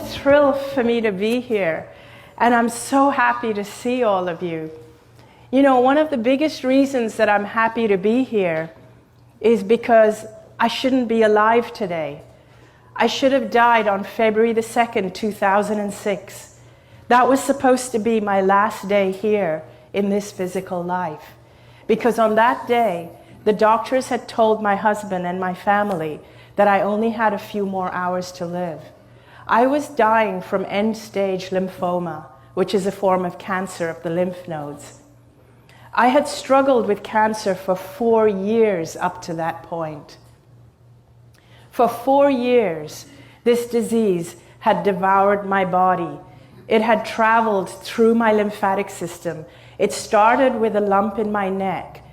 thrill for me to be here, and I'm so happy to see all of you. You know, one of the biggest reasons that I'm happy to be here is because I shouldn't be alive today. I should have died on February the 2nd, 2006. That was supposed to be my last day here in this physical life. Because on that day, the doctors had told my husband and my family that I only had a few more hours to live. I was dying from end-stage lymphoma, which is a form of cancer of the lymph nodes. I had struggled with cancer for 4 years up to that point. For 4 years, this disease had devoured my body. It had traveled through my lymphatic system. It started with a lump in my neck,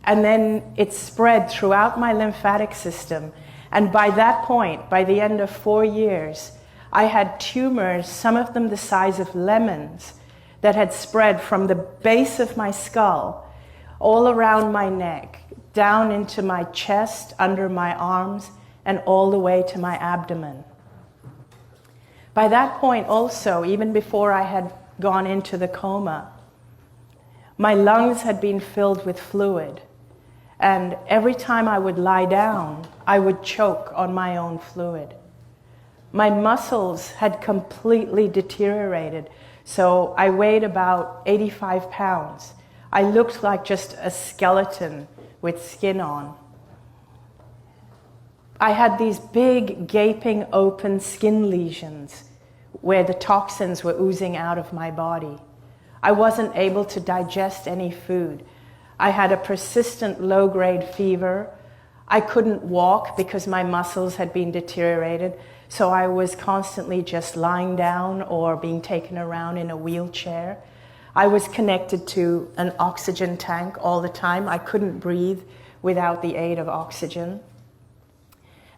and then it spread throughout my lymphatic system. And by that point, by the end of 4 years, I had tumors, some of them the size of lemons, that had spread from the base of my skull, all around my neck, down into my chest, under my arms, and all the way to my abdomen. By that point also, even before I had gone into the coma, my lungs had been filled with fluid. And every time I would lie down, I would choke on my own fluid. My muscles had completely deteriorated, so I weighed about 85 pounds. I looked like just a skeleton with skin on. I had these big, gaping, open skin lesions where the toxins were oozing out of my body. I wasn't able to digest any food. I had a persistent low-grade fever. I couldn't walk because my muscles had been deteriorated, so I was constantly just lying down or being taken around in a wheelchair. I was connected to an oxygen tank all the time. I couldn't breathe without the aid of oxygen.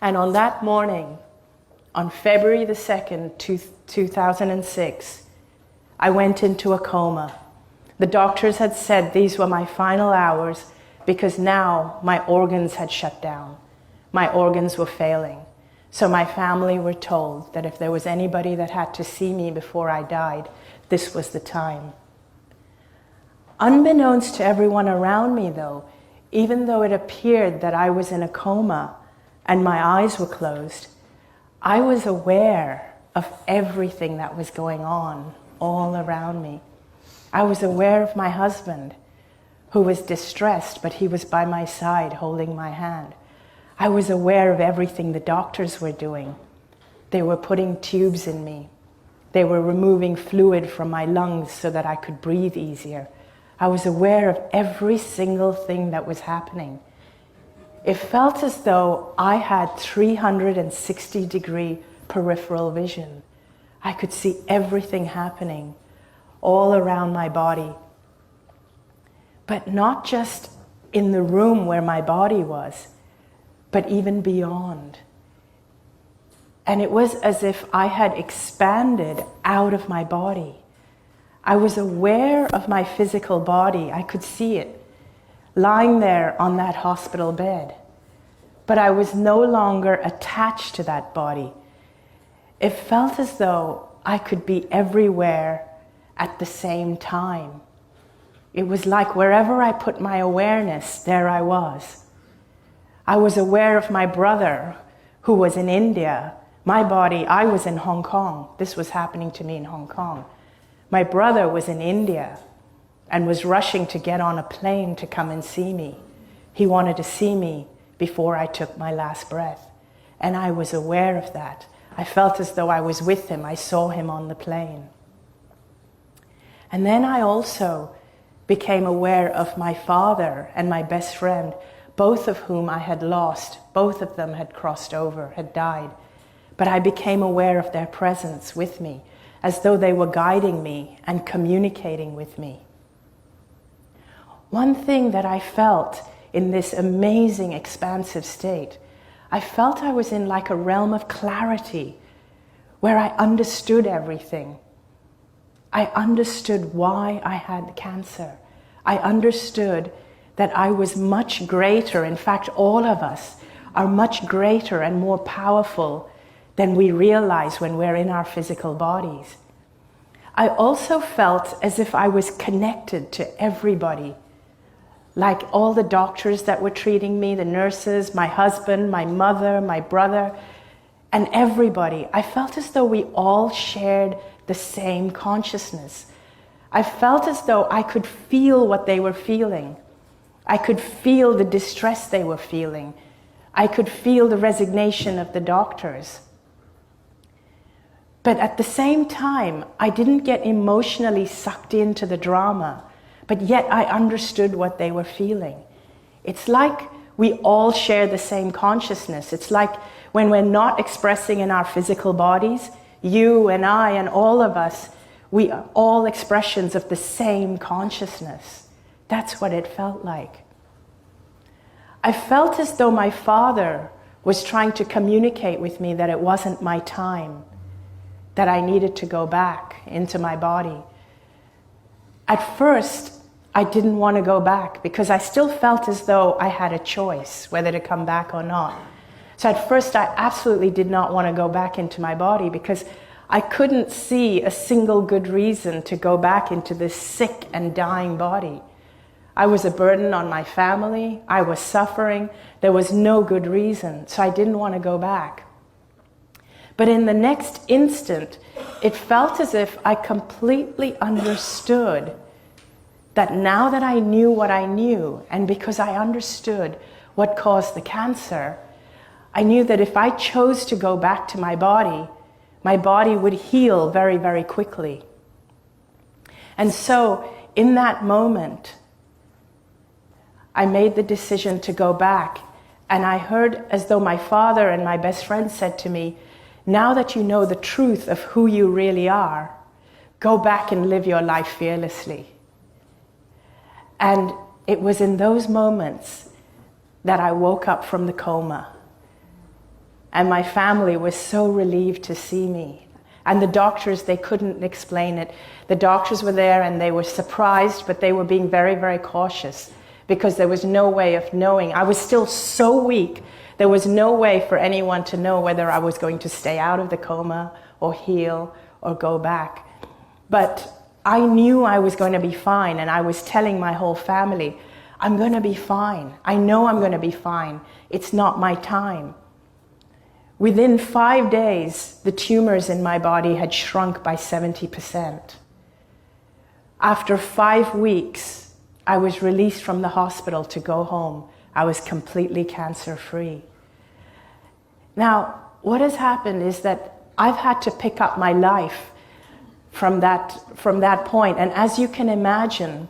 And on that morning, on February the 2nd, 2006, I went into a coma. The doctors had said these were my final hours because now my organs had shut down. My organs were failing. So my family were told that if there was anybody that had to see me before I died, this was the time. Unbeknownst to everyone around me, though, even though it appeared that I was in a coma and my eyes were closed, I was aware of everything that was going on all around me. I was aware of my husband, who was distressed, but he was by my side holding my hand. I was aware of everything the doctors were doing. They were putting tubes in me. They were removing fluid from my lungs so that I could breathe easier. I was aware of every single thing that was happening. It felt as though I had 360-degree peripheral vision. I could see everything happening all around my body. But not just in the room where my body was, but even beyond. And it was as if I had expanded out of my body. I was aware of my physical body. I could see it lying there on that hospital bed. But I was no longer attached to that body. It felt as though I could be everywhere at the same time. It was like wherever I put my awareness, there I was. I was aware of my brother who was in India. My body, I was in Hong Kong. This was happening to me in Hong Kong. My brother was in India and was rushing to get on a plane to come and see me. He wanted to see me before I took my last breath. And I was aware of that. I felt as though I was with him. I saw him on the plane. And then I also became aware of my father and my best friend, both of whom I had lost. Both of them had crossed over, had died. But I became aware of their presence with me, as though they were guiding me and communicating with me. One thing that I felt in this amazing, expansive state, I felt I was in like a realm of clarity, where I understood everything. I understood why I had cancer. I understood that I was much greater. In fact, all of us are much greater and more powerful than we realize when we're in our physical bodies. I also felt as if I was connected to everybody, like all the doctors that were treating me, the nurses, my husband, my mother, my brother, and everybody. I felt as though we all shared the same consciousness. I felt as though I could feel what they were feeling. I could feel the distress they were feeling. I could feel the resignation of the doctors. But at the same time, I didn't get emotionally sucked into the drama, but yet I understood what they were feeling. It's like we all share the same consciousness. It's like when we're not expressing in our physical bodies, you and I and all of us, we are all expressions of the same consciousness. That's what it felt like. I felt as though my father was trying to communicate with me that it wasn't my time, that I needed to go back into my body. At first, I didn't want to go back because I still felt as though I had a choice whether to come back or not. So at first, I absolutely did not want to go back into my body because I couldn't see a single good reason to go back into this sick and dying body. I was a burden on my family. I was suffering. There was no good reason, so I didn't want to go back. But in the next instant, it felt as if I completely understood that now that I knew what I knew, and because I understood what caused the cancer, I knew that if I chose to go back to my body would heal very, very quickly. And so, in that moment, I made the decision to go back, and I heard as though my father and my best friend said to me, now that you know the truth of who you really are, go back and live your life fearlessly. And it was in those moments that I woke up from the coma. And my family was so relieved to see me. And the doctors, they couldn't explain it. The doctors were there and they were surprised, but they were being very, very cautious because there was no way of knowing. I was still so weak. There was no way for anyone to know whether I was going to stay out of the coma or heal or go back. But I knew I was going to be fine, and I was telling my whole family, I'm going to be fine. I know I'm going to be fine. It's not my time. Within 5 days, the tumors in my body had shrunk by 70%. After 5 weeks, I was released from the hospital to go home. I was completely cancer-free. Now, what has happened is that I've had to pick up my life from that point. And as you can imagine,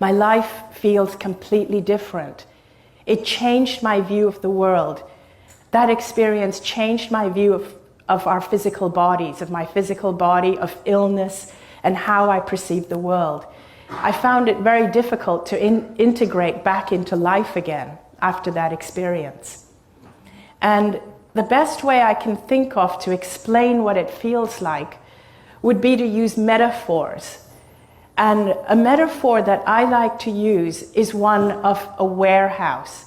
my life feels completely different. It changed my view of the world. That experience changed my view of our physical bodies, of my physical body, of illness, and how I perceive the world. I found it very difficult to integrate back into life again after that experience. And the best way I can think of to explain what it feels like would be to use metaphors. And a metaphor that I like to use is one of a warehouse.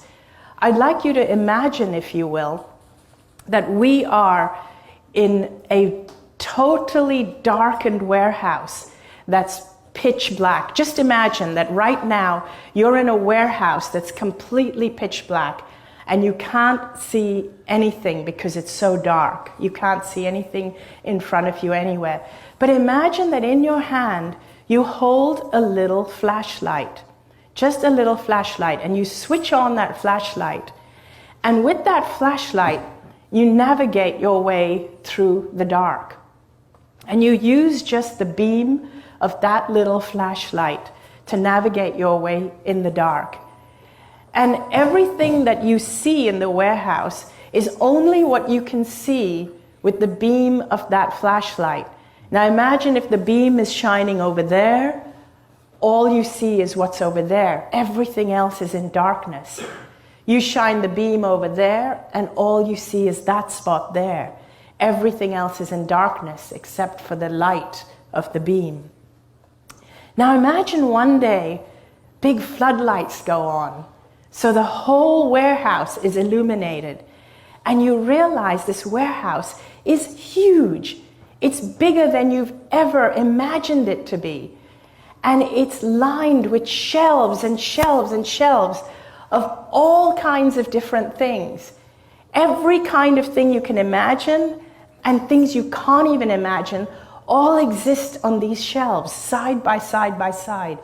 I'd like you to imagine, if you will, that we are in a totally darkened warehouse that's pitch black. Just imagine that right now you're in a warehouse that's completely pitch black and you can't see anything because it's so dark. You can't see anything in front of you anywhere. But imagine that in your hand you hold a little flashlight, just a little flashlight, and you switch on that flashlight. And with that flashlight, you navigate your way through the dark. And you use just the beam of that little flashlight to navigate your way in the dark. And everything that you see in the warehouse is only what you can see with the beam of that flashlight. Now imagine if the beam is shining over there, all you see is what's over there. Everything else is in darkness. You shine the beam over there, and all you see is that spot there. Everything else is in darkness except for the light of the beam. Now imagine one day, big floodlights go on. So the whole warehouse is illuminated. And you realize this warehouse is huge. It's bigger than you've ever imagined it to be. And it's lined with shelves and shelves and shelves of all kinds of different things. Every kind of thing you can imagine and things you can't even imagine all exist on these shelves, side by side by side.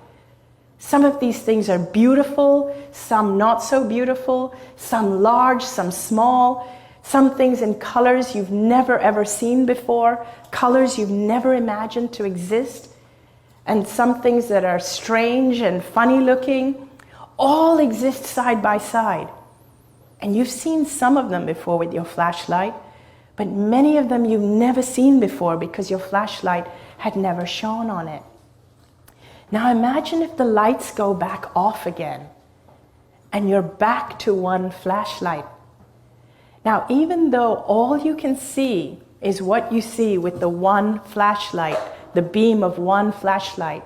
Some of these things are beautiful, some not so beautiful, some large, some small, some things in colors you've never ever seen before, colors you've never imagined to exist, and some things that are strange and funny looking, all exist side by side. And you've seen some of them before with your flashlight, but many of them you've never seen before because your flashlight had never shone on it. Now imagine if the lights go back off again and you're back to one flashlight. Now, even though all you can see is what you see with the one flashlight, the beam of one flashlight,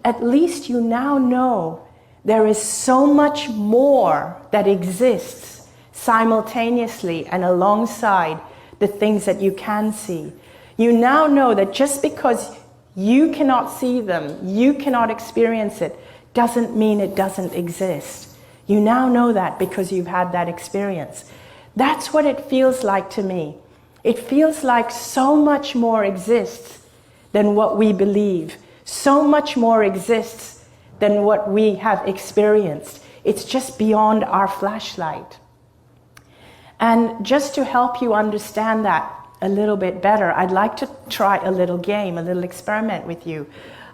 at least you now know there is so much more that exists simultaneously and alongside the things that you can see. You now know that just because you cannot see them, you cannot experience it, doesn't mean it doesn't exist. You now know that because you've had that experience. That's what it feels like to me. It feels like so much more exists than what we believe. So much more exists than what we have experienced. It's just beyond our flashlight. And just to help you understand that a little bit better, I'd like to try a little game, a little experiment with you.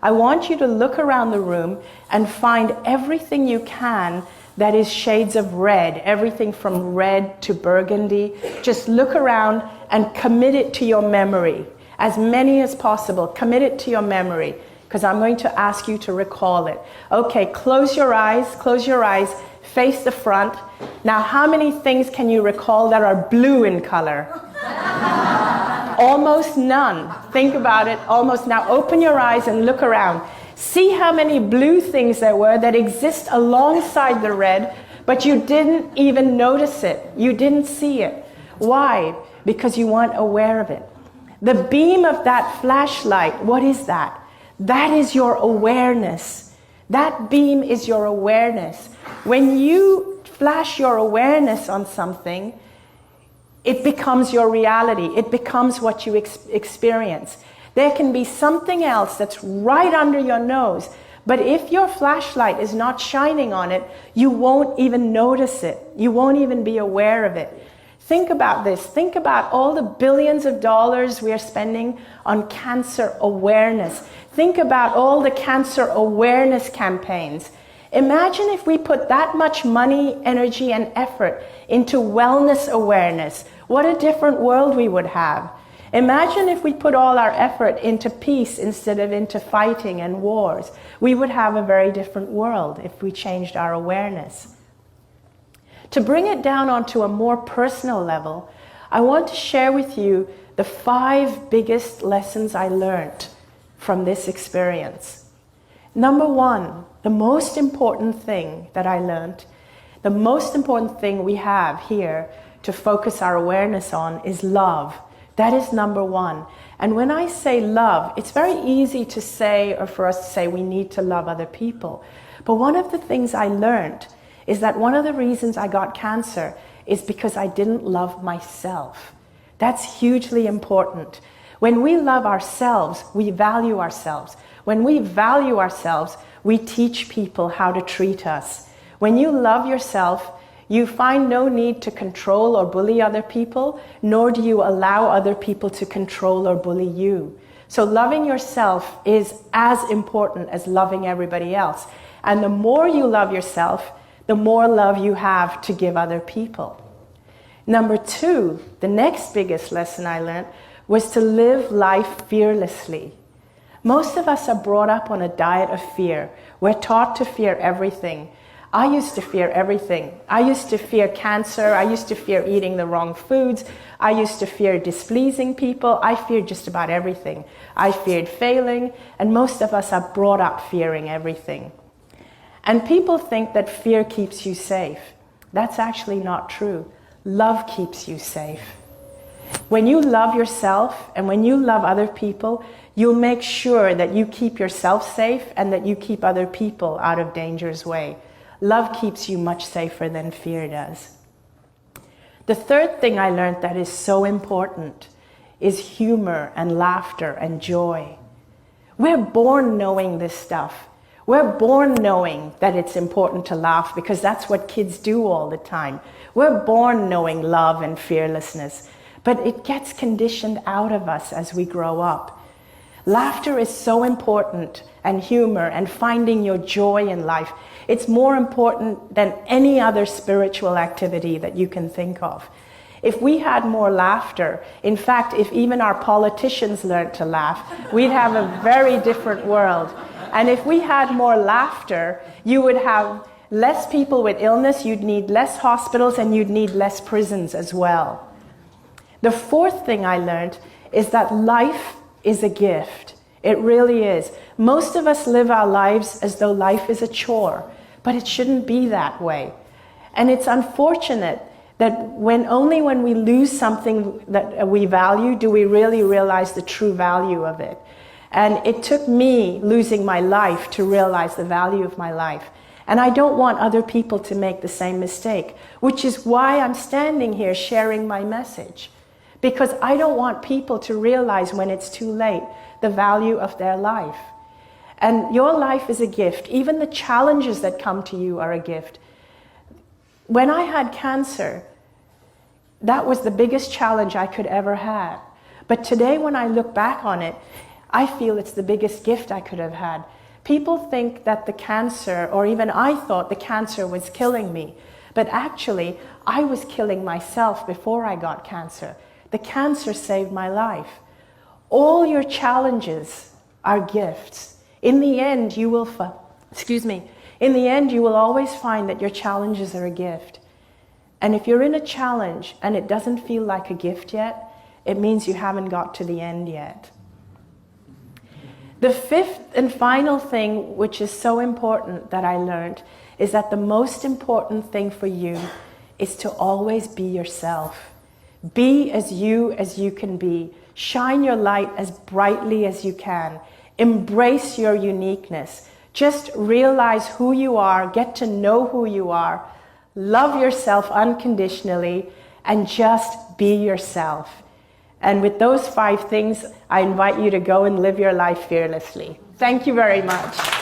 I want you to look around the room and find everything you can that is shades of red, everything from red to burgundy. Just look around and commit it to your memory. As many as possible, commit it to your memory, because I'm going to ask you to recall it. Okay, close your eyes, face the front. Now, how many things can you recall that are blue in color? Almost none. Think about it, almost. Now open your eyes and look around. See how many blue things there were that exist alongside the red, but you didn't even notice it. You didn't see it. Why? Because you weren't aware of it. The beam of that flashlight, what is that? That is your awareness. That beam is your awareness. When you flash your awareness on something, it becomes your reality. It becomes what you experience. There can be something else that's right under your nose, but if your flashlight is not shining on it, you won't even notice it. You won't even be aware of it. Think about this. Think about all the billions of dollars we are spending on cancer awareness. Think about all the cancer awareness campaigns. Imagine if we put that much money, energy, and effort into wellness awareness. What a different world we would have. Imagine if we put all our effort into peace instead of into fighting and wars. We would have a very different world if we changed our awareness. To bring it down onto a more personal level, I want to share with you the 5 biggest lessons I learned from this experience. Number 1, the most important thing that I learned, the most important thing we have here to focus our awareness on is love. That is number 1. And when I say love, it's very easy to say, or for us to say, we need to love other people. But one of the things I learned is that one of the reasons I got cancer is because I didn't love myself. That's hugely important. When we love ourselves, we value ourselves. When we value ourselves, we teach people how to treat us. When you love yourself, you find no need to control or bully other people, nor do you allow other people to control or bully you. So loving yourself is as important as loving everybody else. And the more you love yourself, the more love you have to give other people. Number 2, the next biggest lesson I learned was to live life fearlessly. Most of us are brought up on a diet of fear. We're taught to fear everything. I used to fear everything. I used to fear cancer. I used to fear eating the wrong foods. I used to fear displeasing people. I feared just about everything. I feared failing, and most of us are brought up fearing everything. And people think that fear keeps you safe. That's actually not true. love keeps you safe. When you love yourself and when you love other people, you'll make sure that you keep yourself safe and that you keep other people out of danger's way. Love keeps you much safer than fear does. The third thing I learned that is so important is humor and laughter and joy. We're born knowing this stuff. We're born knowing that it's important to laugh because that's what kids do all the time. We're born knowing love and fearlessness, but it gets conditioned out of us as we grow up. Laughter is so important, and humor and finding your joy in life. It's more important than any other spiritual activity that you can think of. If we had more laughter, in fact, if even our politicians learned to laugh, we'd have a very different world. And if we had more laughter, you would have less people with illness, you'd need less hospitals, and you'd need less prisons as well. The fourth thing I learned is that life is a gift. It really is. Most of us live our lives as though life is a chore, but it shouldn't be that way. And it's unfortunate that only when we lose something that we value do we really realize the true value of it. And it took me losing my life to realize the value of my life. And I don't want other people to make the same mistake, which is why I'm standing here sharing my message. Because I don't want people to realize when it's too late the value of their life. And your life is a gift. Even the challenges that come to you are a gift. When I had cancer, that was the biggest challenge I could ever have. But today when I look back on it, I feel it's the biggest gift I could have had. People think that the cancer, or even I thought the cancer was killing me. But actually, I was killing myself before I got cancer. The cancer saved my life. All your challenges are gifts. In the end, you will in the end, you will always find that your challenges are a gift. And if you're in a challenge and it doesn't feel like a gift yet, it means you haven't got to the end yet. The fifth and final thing, which is so important that I learned, is that the most important thing for you is to always be yourself. Be as you can be. Shine your light as brightly as you can. Embrace your uniqueness. Just realize who you are, get to know who you are, love yourself unconditionally, and just be yourself. And with those 5 things, I invite you to go and live your life fearlessly. Thank you very much.